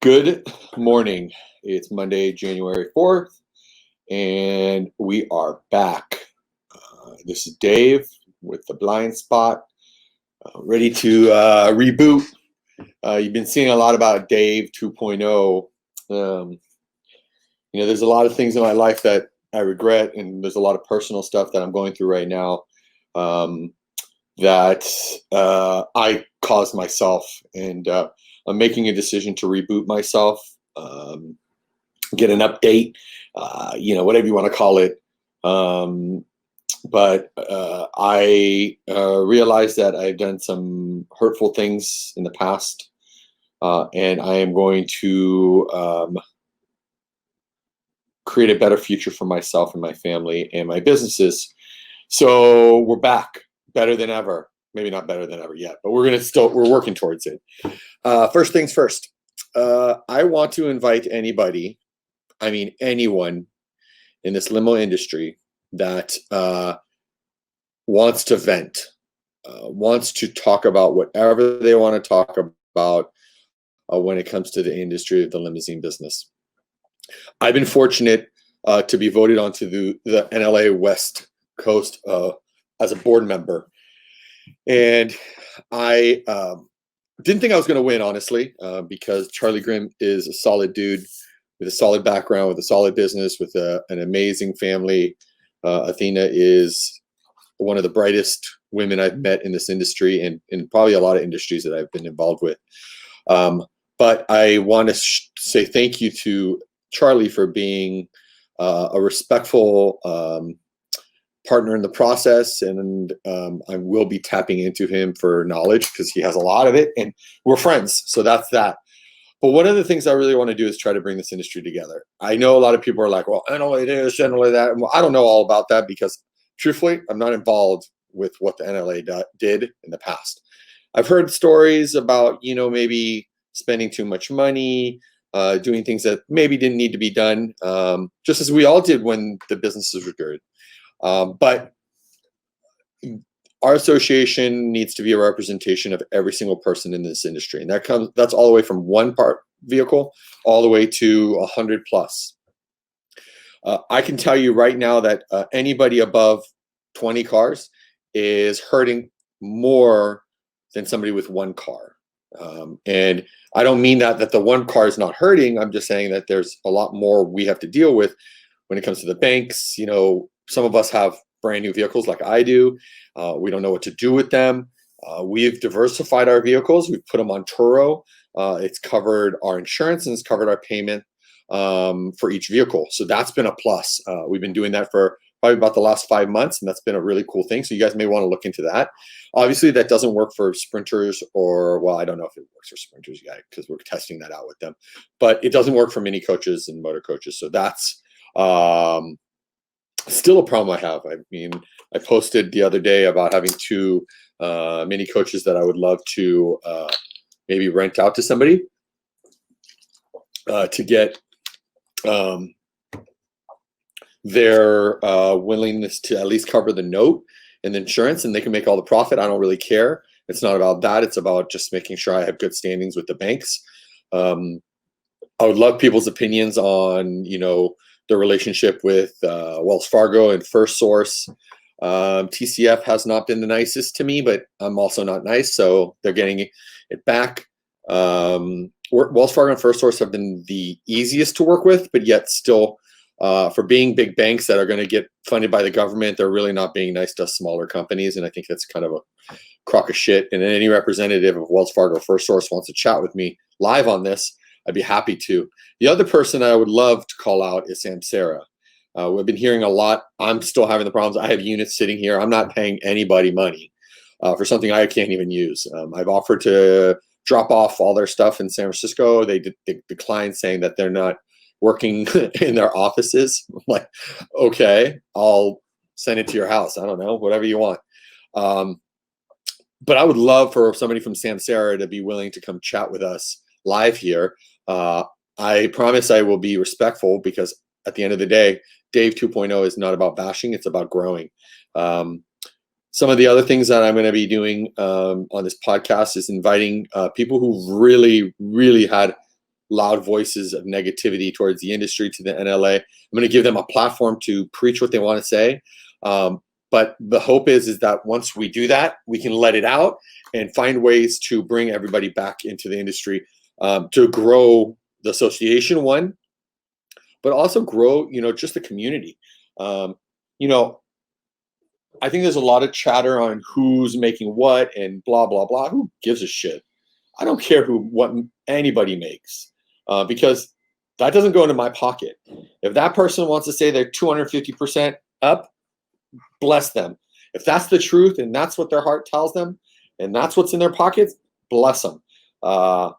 Good morning. It's Monday, January 4th, and we are back. This is Dave with the blind spot, ready to reboot. You've been seeing a lot about Dave 2.0. There's a lot of things in my life that I regret, and there's a lot of personal stuff that I'm going through right now that I caused myself, and I'm making a decision to reboot myself, get an update, whatever you want to call it. But I realized that I've done some hurtful things in the past, and I am going to create a better future for myself and my family and my businesses. So we're back, better than ever. Maybe not better than ever yet, but we're working towards it. First things first, I want to invite anyone in this limo industry that wants to vent, wants to talk about whatever they want to talk about when it comes to the industry of the limousine business. I've been fortunate to be voted onto the NLA West Coast as a board member. And I didn't think I was going to win, honestly, because Charlie Grimm is a solid dude with a solid background, with a solid business, with an amazing family. Athena is one of the brightest women I've met in this industry, and in probably a lot of industries that I've been involved with. But I want to say thank you to Charlie for being a respectful partner in the process, and I will be tapping into him for knowledge because he has a lot of it, and we're friends, so that's that. But one of the things I really want to do is try to bring this industry together. I know a lot of people are like, well, NLA this, NLA that. Well, I don't know all about that because, truthfully, I'm not involved with what the NLA did in the past. I've heard stories about, maybe spending too much money, doing things that maybe didn't need to be done, just as we all did when the businesses were good. But our association needs to be a representation of every single person in this industry. And that's all the way from one part vehicle all the way to 100 plus. I can tell you right now that anybody above 20 cars is hurting more than somebody with one car. And I don't mean that the one car is not hurting. I'm just saying that there's a lot more we have to deal with when it comes to the banks. Some of us have brand new vehicles like I do. We don't know what to do with them. We've diversified our vehicles. We've put them on Turo. It's covered our insurance and it's covered our payment for each vehicle. So that's been a plus. We've been doing that for probably about the last 5 months, and that's been a really cool thing. So you guys may want to look into that. Obviously, that doesn't work for sprinters I don't know if it works for sprinters yet because we're testing that out with them. But it doesn't work for mini coaches and motor coaches. So that's still a problem I have. I posted the other day about having 2 mini coaches that I would love to maybe rent out to somebody to get their willingness to at least cover the note and the insurance, and they can make all the profit. I don't really care. It's not about that. It's about just making sure I have good standings with the banks. I would love people's opinions on, the relationship with Wells Fargo and First Source. TCF has not been the nicest to me, but I'm also not nice, so they're getting it back. Wells Fargo and First Source have been the easiest to work with, but yet still, for being big banks that are going to get funded by the government, they're really not being nice to smaller companies, and I think that's kind of a crock of shit. And any representative of Wells Fargo or First Source wants to chat with me live on this, I'd be happy to. The other person I would love to call out is Samsara. We've been hearing a lot. I'm still having the problems. I have units sitting here. I'm not paying anybody money for something I can't even use. I've offered to drop off all their stuff in San Francisco. They declined, saying that they're not working in their offices. I'm like, okay, I'll send it to your house. I don't know, whatever you want. But I would love for somebody from Samsara to be willing to come chat with us live here. I promise I will be respectful, because at the end of the day, Dave 2.0 is not about bashing, it's about growing. Some of the other things that I'm going to be doing on this podcast is inviting people who really, really had loud voices of negativity towards the industry to the NLA. I'm going to give them a platform to preach what they want to say. But the hope is that once we do that, we can let it out and find ways to bring everybody back into the industry, to grow the association, one, but also grow, just the community. I think there's a lot of chatter on who's making what and blah, blah, blah. Who gives a shit? I don't care what anybody makes, because that doesn't go into my pocket. If that person wants to say they're 250% up, bless them. If that's the truth and that's what their heart tells them and that's what's in their pockets, bless them. I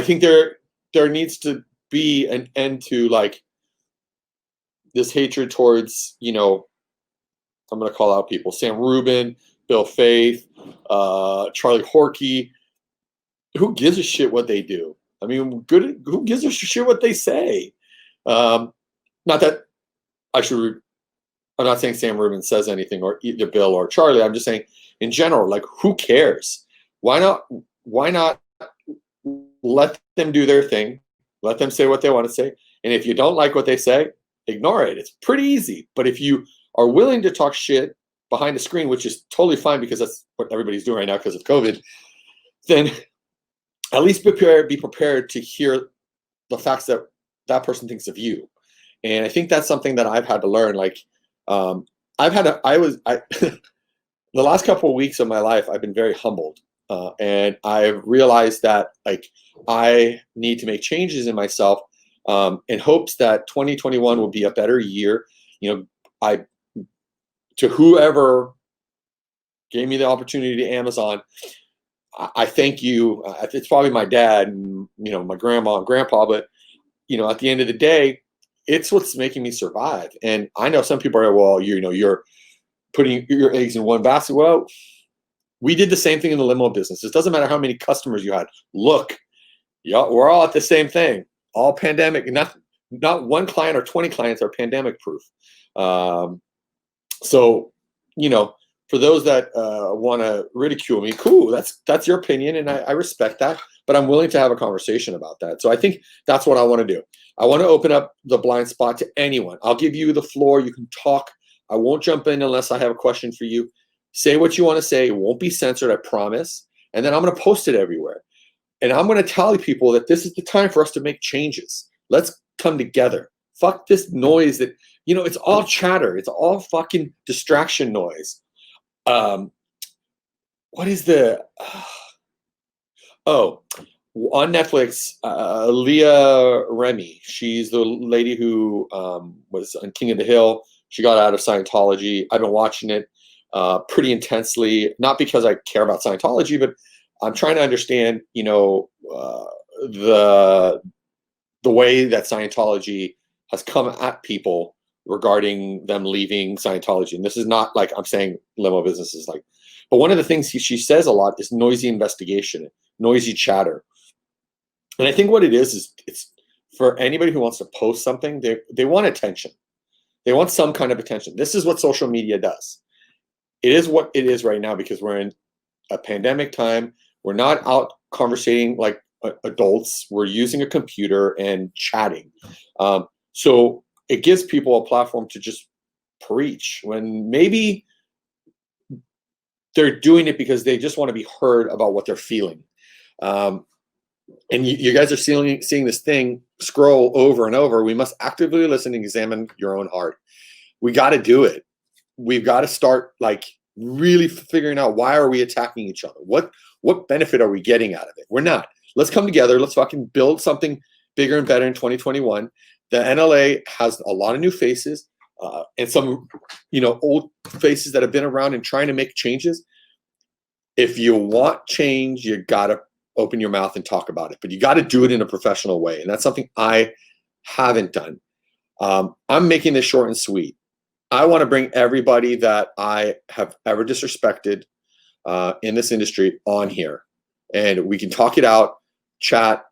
think there needs to be an end to like this hatred towards, I'm going to call out people, Sam Rubin, Bill Faeth, Charlie Horkey. Who gives a shit what they do? I mean, who gives a shit what they say? Not that I'm not saying Sam Rubin says anything, or either Bill or Charlie. I'm just saying in general, like, who cares? Why not let them do their thing? Let them say what they want to say. And if you don't like what they say, ignore it. It's pretty easy. But if you are willing to talk shit behind the screen, which is totally fine because that's what everybody's doing right now because of COVID, then at least be prepared to hear the facts that that person thinks of you. And I think that's something that I've had to learn. Like, the last couple of weeks of my life, I've been very humbled. And I've realized that, like, I need to make changes in myself, in hopes that 2021 will be a better year. To whoever gave me the opportunity to Amazon, I thank you. It's probably my dad and, my grandma and grandpa, but, at the end of the day, it's what's making me survive. And I know some people are, well, you're putting your eggs in one basket. Well, we did the same thing in the limo business. It doesn't matter how many customers you had. Look, we're all at the same thing. All pandemic, not one client or 20 clients are pandemic proof. So, for those that want to ridicule me, cool, that's your opinion, and I respect that, but I'm willing to have a conversation about that. So I think that's what I want to do. I want to open up the blind spot to anyone. I'll give you the floor. You can talk. I won't jump in unless I have a question for you. Say what you want to say. It won't be censored, I promise. And then I'm going to post it everywhere. And I'm going to tell people that this is the time for us to make changes. Let's come together. Fuck this noise that, it's all chatter. It's all fucking distraction noise. What is on Netflix, Leah Remy. She's the lady who was on King of the Hill. She got out of Scientology. I've been watching it pretty intensely, not because I care about Scientology, but I'm trying to understand, the way that Scientology has come at people regarding them leaving Scientology. And this is not like I'm saying limo businesses like, but one of the things she says a lot is noisy investigation, noisy chatter. And I think what it is it's for anybody who wants to post something, they want attention. They want some kind of attention. This is what social media does. It is what it is right now because we're in a pandemic time. We're not out conversating like adults. We're using a computer and chatting. So it gives people a platform to just preach when maybe they're doing it because they just want to be heard about what they're feeling. And you guys are seeing this thing scroll over and over. We must actively listen and examine your own heart. We got to do it. We've got to start like really figuring out, why are we attacking each other? What benefit are we getting out of it? We're not. Let's come together. Let's fucking build something bigger and better in 2021. The NLA has a lot of new faces and some, old faces that have been around and trying to make changes. If you want change, you got to open your mouth and talk about it, but you got to do it in a professional way. And that's something I haven't done. I'm making this short and sweet. I want to bring everybody that I have ever disrespected in this industry on here, and we can talk it out, chat.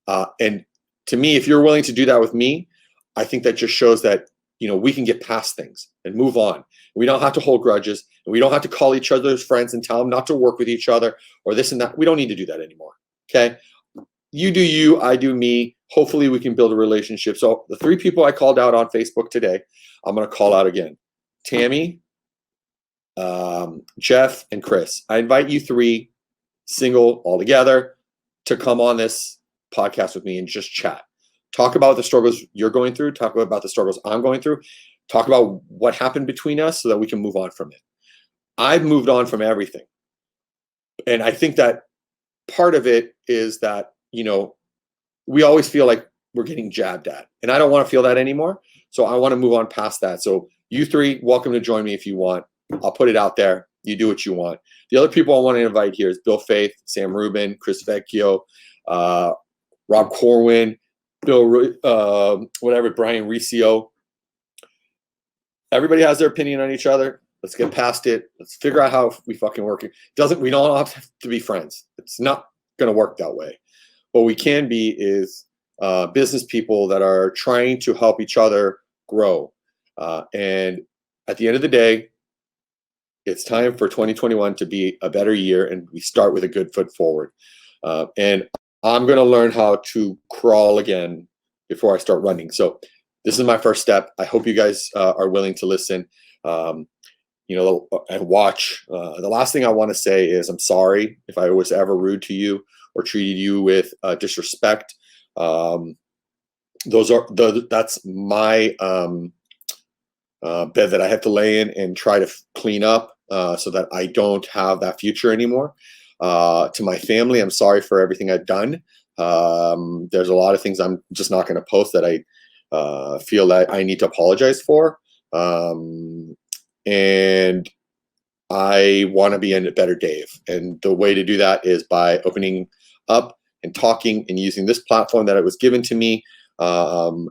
And to me, if you're willing to do that with me, I think that just shows that, we can get past things and move on. We don't have to hold grudges, and we don't have to call each other's friends and tell them not to work with each other or this and that. We don't need to do that anymore. Okay. You do you, I do me. hopefully we can build a relationship. So the 3 people I called out on Facebook today, I'm going to call out again. Tammy, Jeff, and Chris. I invite you 3, single, all together, to come on this podcast with me and just chat. Talk about the struggles you're going through. Talk about the struggles I'm going through. Talk about what happened between us so that we can move on from it. I've moved on from everything. And I think that part of it is that, we always feel like we're getting jabbed at. And I don't want to feel that anymore. So I want to move on past that. So you 3, welcome to join me if you want. I'll put it out there. You do what you want. The other people I want to invite here is Bill Faeth, Sam Rubin, Chris Vecchio, Rob Corwin, Brian Riccio. Everybody has their opinion on each other. Let's get past it. Let's figure out how we fucking work it. We don't have to be friends. It's not going to work that way. What we can be is business people that are trying to help each other grow. And at the end of the day, it's time for 2021 to be a better year, and we start with a good foot forward. And I'm going to learn how to crawl again before I start running. So this is my first step. I hope you guys are willing to listen, and watch. The last thing I want to say is I'm sorry if I was ever rude to you or treated you with disrespect. That's my bed that I have to lay in and try to clean up so that I don't have that future anymore. To my family, I'm sorry for everything I've done. There's a lot of things I'm just not going to post that I feel that I need to apologize for. And I want to be a better Dave. And the way to do that is by opening up and talking and using this platform that it was given to me to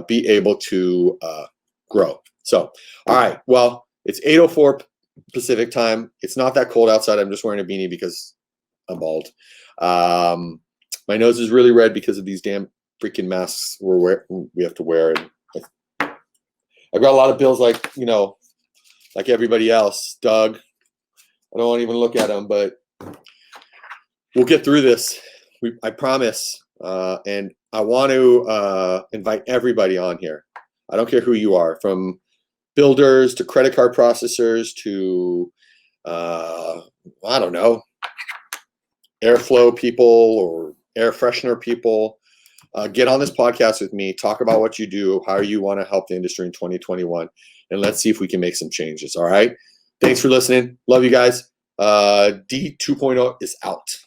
be able to grow. So, all right. Well, it's 8:04 Pacific time. It's not that cold outside. I'm just wearing a beanie because I'm bald. My nose is really red because of these damn freaking masks we have to wear. And I've got a lot of bills like everybody else. Doug, I don't want to even look at them, but we'll get through this. I promise. And I want to invite everybody on here. I don't care who you are, from builders to credit card processors to, I don't know, airflow people or air freshener people. Get on this podcast with me. Talk about what you do, how you want to help the industry in 2021, and let's see if we can make some changes. All right. Thanks for listening. Love you guys. D 2.0 is out.